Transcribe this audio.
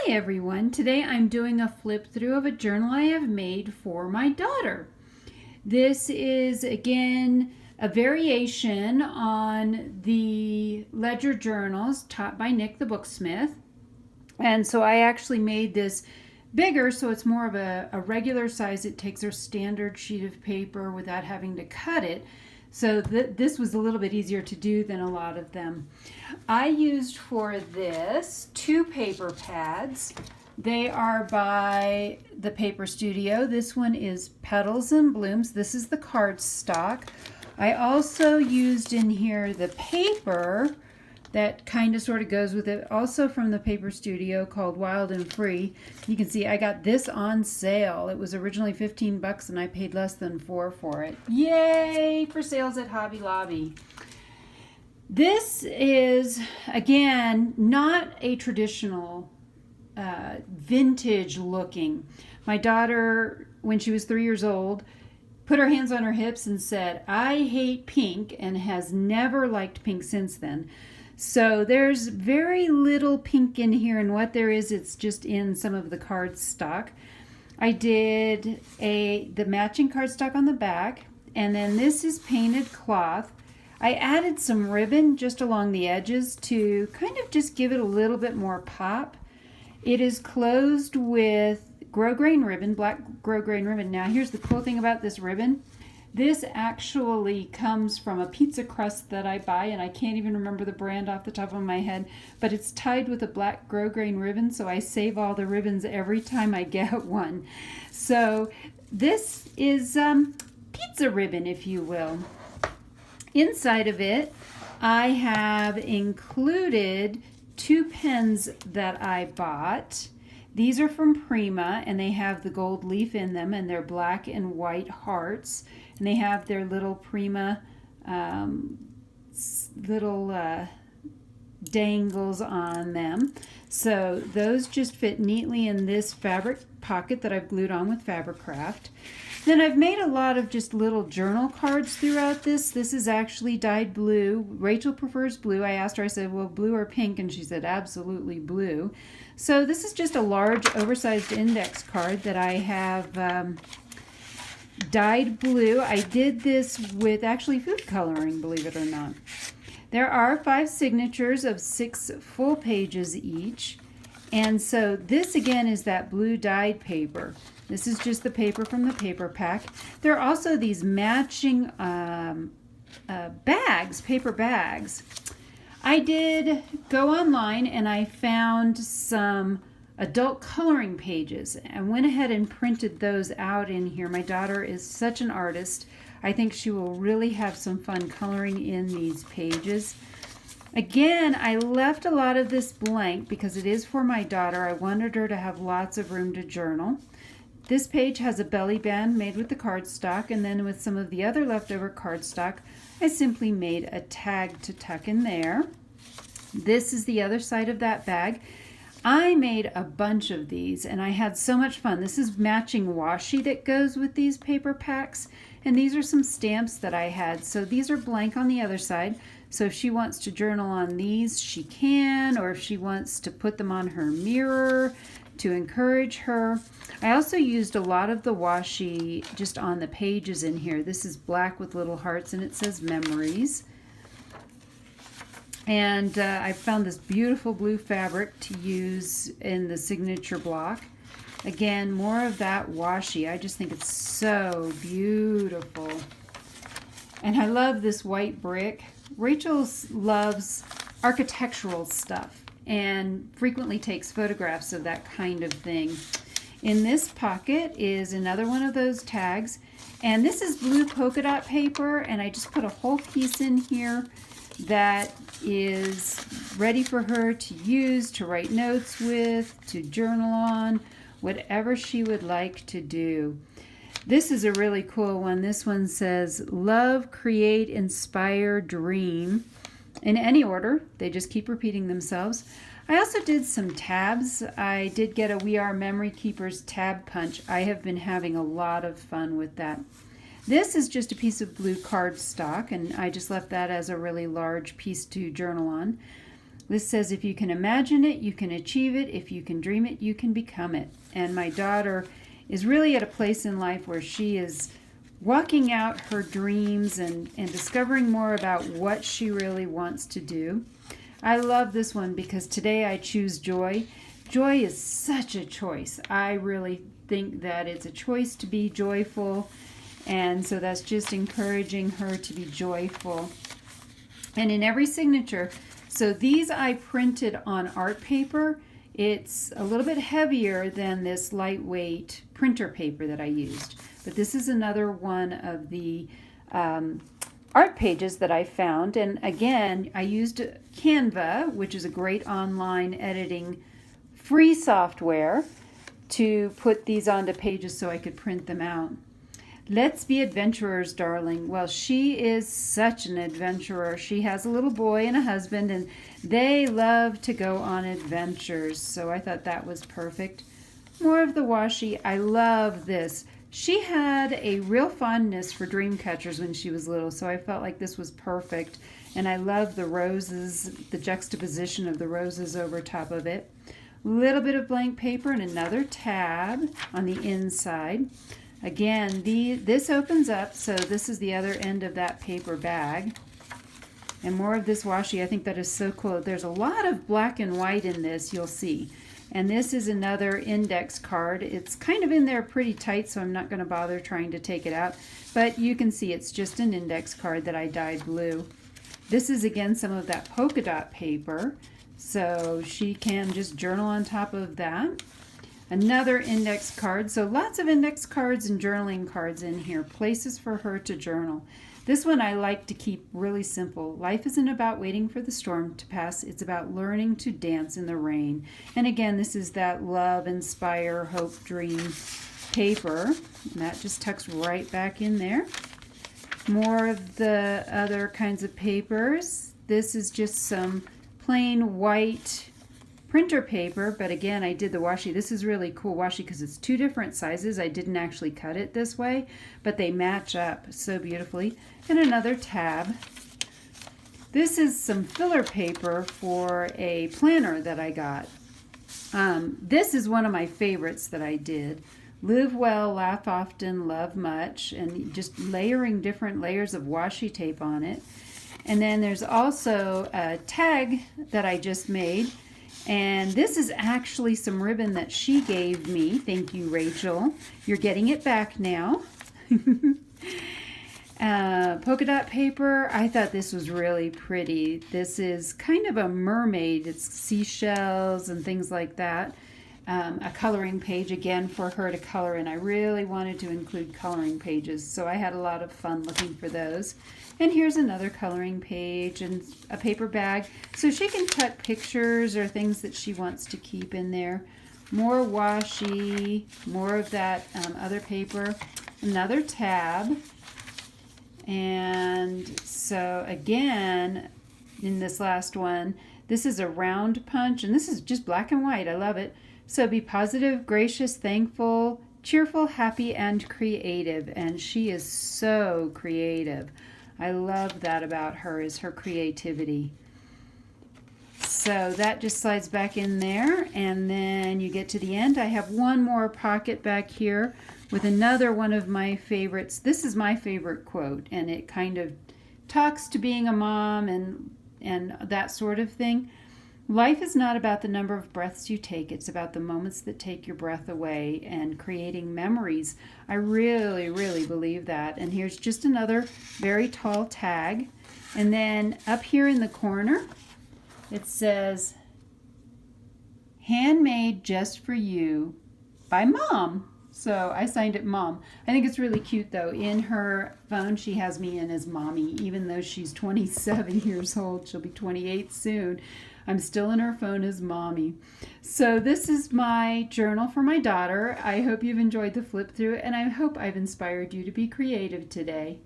Hi everyone, today I'm doing a flip through of a journal I have made for my daughter. This is again a variation on the ledger journals taught by Nick the Booksmith. And so I actually made this bigger so it's more of a regular size. It takes our standard sheet of paper without having to cut it. So this was a little bit easier to do than a lot of them. I used for this 2 paper pads. They are by the Paper Studio. This one is Petals and Blooms. This is the cardstock. I also used in here the paper that kind of sort of goes with it, also from the Paper Studio, called Wild and Free. You can see I got this on sale. It was originally 15 bucks and I paid less than $4 for it. Yay for sales at Hobby Lobby. This is, again, not a traditional vintage looking. My daughter, when she was 3 years old, put her hands on her hips and said, "I hate pink," and has never liked pink since then. So there's very little pink in here, and what there is, it's just in some of the cardstock. I did the matching cardstock on the back, and then this is painted cloth. I added some ribbon just along the edges to kind of just give it a little bit more pop. It is closed with grosgrain ribbon, black grosgrain ribbon. Now here's the cool thing about this ribbon. This actually comes from a pizza crust that I buy, and I can't even remember the brand off the top of my head, but it's tied with a black grosgrain ribbon, so I save all the ribbons every time I get one. So this is pizza ribbon, if you will. Inside of it, I have included 2 pens that I bought. These are from Prima, and they have the gold leaf in them, and they're black and white hearts. And they have their little Prima dangles on them. So those just fit neatly in this fabric pocket that I've glued on with Fabric Craft. Then I've made a lot of just little journal cards throughout this. This is actually dyed blue. Rachel prefers blue. I asked her, I said, well, blue or pink? And she said, absolutely blue. So this is just a large oversized index card that I have dyed blue. I did this with actually food coloring, believe it or not. There are 5 signatures of 6 full pages each. And so this again is that blue dyed paper. This is just the paper from the paper pack. There are also these matching bags, paper bags. I did go online and I found some adult coloring pages and went ahead and printed those out in here. My daughter is such an artist. I think she will really have some fun coloring in these pages. Again, I left a lot of this blank because it is for my daughter. I wanted her to have lots of room to journal. This page has a belly band made with the cardstock, and then with some of the other leftover cardstock, I simply made a tag to tuck in there. This is the other side of that bag. I made a bunch of these and I had so much fun. This is matching washi that goes with these paper packs, and these are some stamps that I had. So these are blank on the other side. So if she wants to journal on these, she can, or if she wants to put them on her mirror to encourage her. I also used a lot of the washi just on the pages in here. This is black with little hearts and it says memories. And I found this beautiful blue fabric to use in the signature block. Again, more of that washi. I just think it's so beautiful. And I love this white brick. Rachel loves architectural stuff and frequently takes photographs of that kind of thing. In this pocket is another one of those tags. And this is blue polka dot paper, and I just put a whole piece in here that is ready for her to use, to write notes with, to journal on, whatever she would like to do. This is a really cool one. This one says, love, create, inspire, dream. In any order. They just keep repeating themselves. I also did some tabs. I did get a We Are Memory Keepers tab punch. I have been having a lot of fun with that. This is just a piece of blue cardstock, and I just left that as a really large piece to journal on. This says, if you can imagine it, you can achieve it. If you can dream it, you can become it. And my daughter is really at a place in life where she is walking out her dreams and discovering more about what she really wants to do. I love this one because today I choose joy. Joy is such a choice. I really think that it's a choice to be joyful, and so that's just encouraging her to be joyful. And in every signature, so these I printed on art paper. It's a little bit heavier than this lightweight printer paper that I used. But this is another one of the art pages that I found. And again, I used Canva, which is a great online editing free software, to put these onto pages so I could print them out. Let's be adventurers, darling. Well, she is such an adventurer. She has a little boy and a husband, and they love to go on adventures. So I thought that was perfect. More of the washi. I love this. She had a real fondness for dream catchers when she was little, so I felt like this was perfect. And I love the roses, the juxtaposition of the roses over top of it. A little bit of blank paper and another tab on the inside. Again, this opens up, so this is the other end of that paper bag. And more of this washi. I think that is so cool. There's a lot of black and white in this, you'll see. And this is another index card. It's kind of in there pretty tight, so I'm not going to bother trying to take it out. But you can see it's just an index card that I dyed blue. This is, again, some of that polka dot paper, so she can just journal on top of that. Another index card. So lots of index cards and journaling cards in here. Places for her to journal. This one I like to keep really simple. Life isn't about waiting for the storm to pass. It's about learning to dance in the rain. And again, this is that love, inspire, hope, dream paper. And that just tucks right back in there. More of the other kinds of papers. This is just some plain white printer paper, but again, I did the washi. This is really cool washi because it's two different sizes. I didn't actually cut it this way, but they match up so beautifully. And another tab. This is some filler paper for a planner that I got. This is one of my favorites that I did. Live well, laugh often, love much, and just layering different layers of washi tape on it. And then there's also a tag that I just made. And this is actually some ribbon that she gave me. Thank you, Rachel. You're getting it back now. Polka dot paper. I thought this was really pretty. This is kind of a mermaid. It's seashells and things like that. A coloring page again for her to color in. I really wanted to include coloring pages, so I had a lot of fun looking for those. And here's another coloring page and a paper bag, so she can cut pictures or things that she wants to keep in there. More washi, more of that other paper, another tab. And so again, in this last one, this is a round punch, and this is just black and white. I love it. So be positive, gracious, thankful, cheerful, happy, and creative. And she is so creative. I love that about her, is her creativity. So that just slides back in there, and then you get to the end. I have one more pocket back here with another one of my favorites. This is my favorite quote, and it kind of talks to being a mom and that sort of thing. Life is not about the number of breaths you take. It's about the moments that take your breath away and creating memories. I really, really believe that. And here's just another very tall tag. And then up here in the corner, it says, handmade just for you by Mom. So I signed it Mom. I think it's really cute though. In her phone, she has me in as Mommy, even though she's 27 years old. She'll be 28 soon. I'm still in her phone as Mommy. So this is my journal for my daughter. I hope you've enjoyed the flip through, and I hope I've inspired you to be creative today.